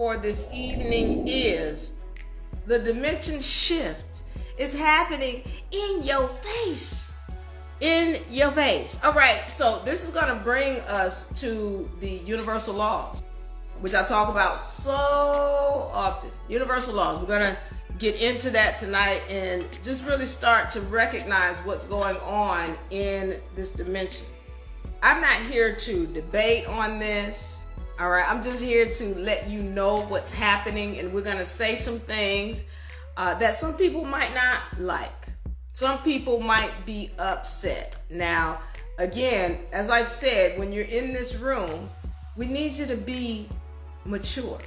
for this evening is the dimension shift is happening in your face. In your face. All right, so this is going to bring us to the universal laws, which I talk about so often. Universal laws. We're going to get into that tonight and just really start to recognize what's going on in this dimension. I'm not here to debate on this. All right, I'm just here to let you know what's happening, and we're going to say some things that some people might not like. Some people might be upset. Now, again, as I've said, when you're in this room, we need you to be mature.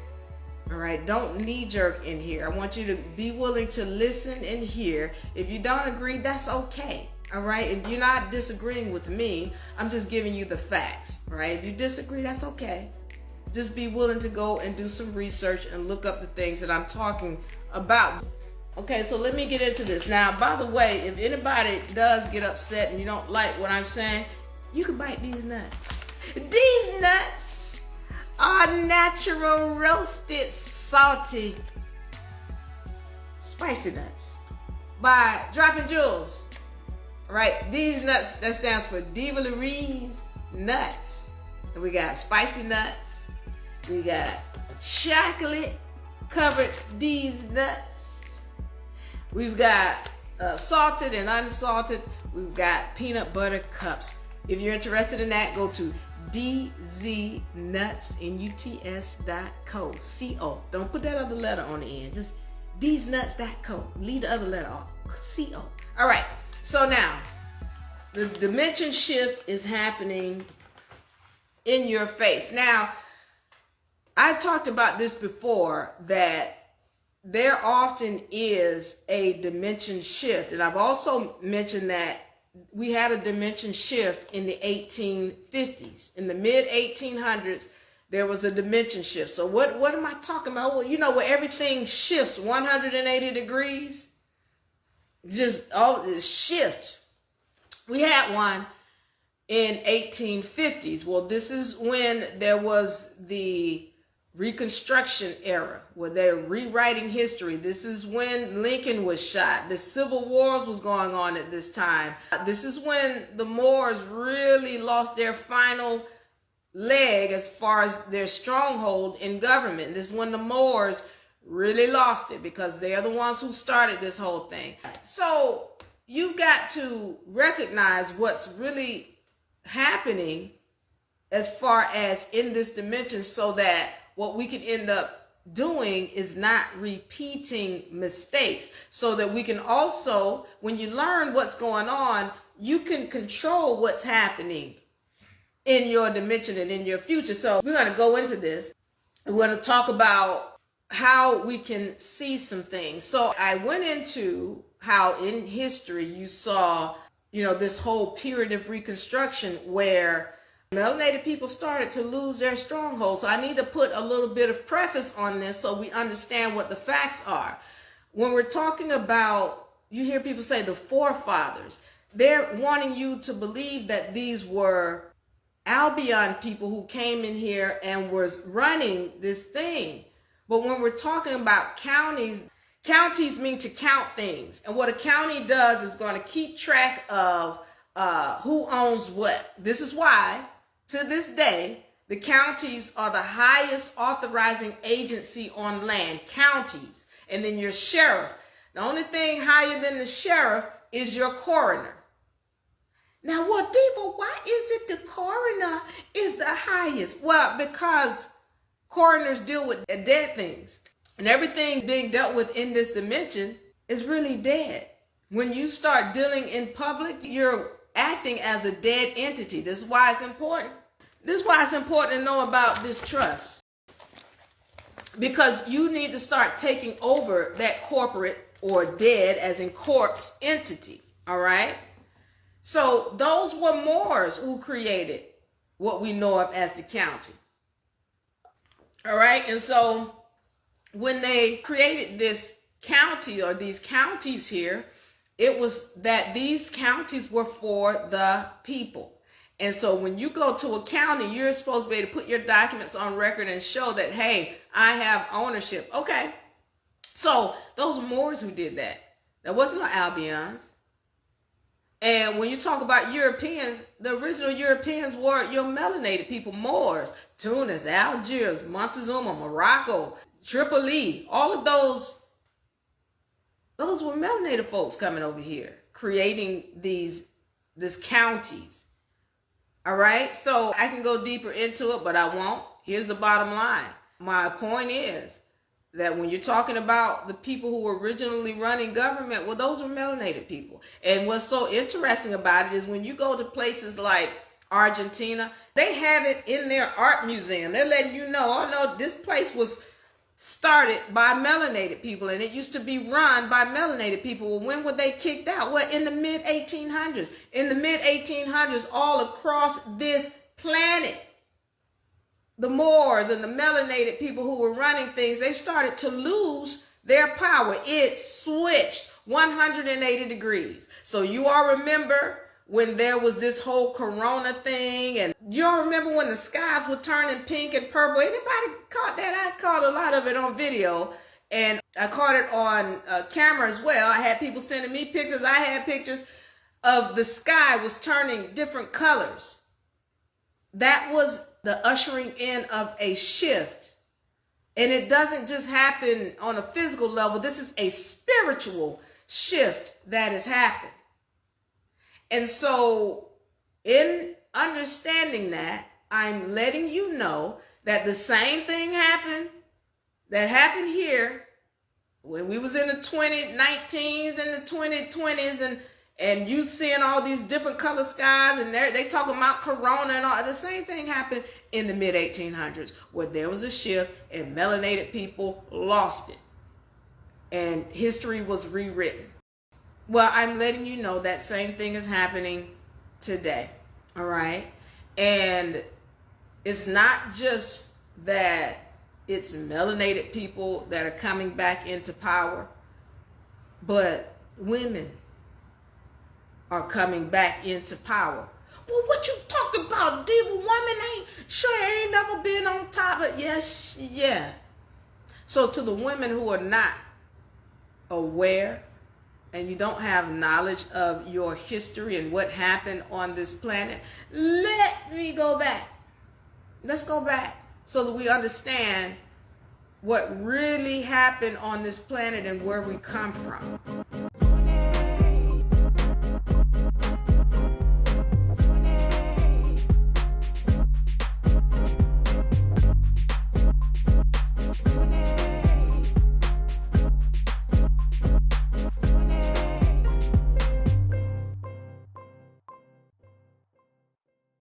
All right, don't knee-jerk in here. I want you to be willing to listen and hear. If you don't agree, that's okay. All right, if you're not disagreeing with me, I'm just giving you the facts. All right, if you disagree, that's okay. Just be willing to go and do some research and look up the things that I'm talking about. Okay, so let me get into this. Now, by the way, if anybody does get upset and you don't like what I'm saying, you can bite these nuts. These nuts are natural, roasted, salty, spicy nuts by Dropping Jewels. All right, these nuts, that stands for Diva Louise nuts. And we got spicy nuts. We got chocolate covered these nuts. We've got salted and unsalted. We've got peanut butter cups. If you're interested in that, go to dznuts.co. C-O. Don't put that other letter on the end. Just dznuts.co. Leave the other letter off. C-O. All right. So now, the dimension shift is happening in your face. Now, I talked about this before, that there often is a dimension shift. And I've also mentioned that we had a dimension shift in the 1850s. In the mid 1800s, there was a dimension shift. So what am I talking about? Well, you know, where everything shifts 180 degrees, just all this shift. We had one in 1850s. Well, this is when there was the Reconstruction Era, where they're rewriting history. This is when Lincoln was shot. The Civil Wars was going on at this time. This is when the Moors really lost their final leg as far as their stronghold in government. This is when the Moors really lost it, because they are the ones who started this whole thing. So you've got to recognize what's really happening as far as in this dimension, so that what we can end up doing is not repeating mistakes, so that we can also, when you learn what's going on, you can control what's happening in your dimension and in your future. So we're going to go into this. We're going to talk about how we can see some things. So I went into how in history you saw, you know, this whole period of Reconstruction where melanated people started to lose their stronghold. So I need to put a little bit of preface on this so we understand what the facts are. When we're talking about, you hear people say the forefathers, they're wanting you to believe that these were Albion people who came in here and was running this thing. But when we're talking about counties, counties mean to count things. And what a county does is going to keep track of who owns what. This is why, to this day, the counties are the highest authorizing agency on land, counties. And then your sheriff. The only thing higher than the sheriff is your coroner. Now, well, Diva, why is it the coroner is the highest? Well, because coroners deal with dead things. And everything being dealt with in this dimension is really dead. When you start dealing in public, you're acting as a dead entity. This is why it's important. This is why it's important to know about this trust. Because you need to start taking over that corporate or dead, as in corpse, entity. All right? So those were Moors who created what we know of as the county. All right? And so when they created this county or these counties here, it was that these counties were for the people. And so when you go to a county, you're supposed to be able to put your documents on record and show that, hey, I have ownership. Okay. So those Moors who did that, there wasn't no Albions. And when you talk about Europeans, the original Europeans were your melanated people, Moors, Tunis, Algiers, Montezuma, Morocco, Tripoli, all of those were melanated folks coming over here, creating these counties. All right, so I can go deeper into it, but I won't. Here's the bottom line. My point is that when you're talking about the people who were originally running government, well, those were melanated people. And what's so interesting about it is when you go to places like Argentina, they have it in their art museum. They're letting you know, oh no, this place was started by melanated people and it used to be run by melanated people. Well, when were they kicked out? Well, in the mid 1800s. In the mid 1800s, all across this planet, the Moors and the melanated people who were running things, they started to lose their power. It switched 180 degrees. So you all remember when there was this whole corona thing, and you all remember when the skies were turning pink and purple. Anybody caught that? I caught a lot of it on video, and I caught it on camera as well. I had people sending me pictures. I had pictures of the sky was turning different colors. That was the ushering in of a shift. And it doesn't just happen on a physical level. This is a spiritual shift that has happened. And so in understanding that, I'm letting you know that the same thing happened here when we was in the 2019s and the 2020s, and you seeing all these different color skies, and they talking about corona and all. The same thing happened in the mid 1800s, where there was a shift and melanated people lost it, and history was rewritten. Well, I'm letting you know that same thing is happening today. All right, and it's not just that it's melanated people that are coming back into power, but women are coming back into power. Well, what you talking about, Diva? Woman ain't never been on top of. Yes, yeah. So to the women who are not aware and you don't have knowledge of your history and what happened on this planet, let me go back. Let's go back so that we understand what really happened on this planet and where we come from.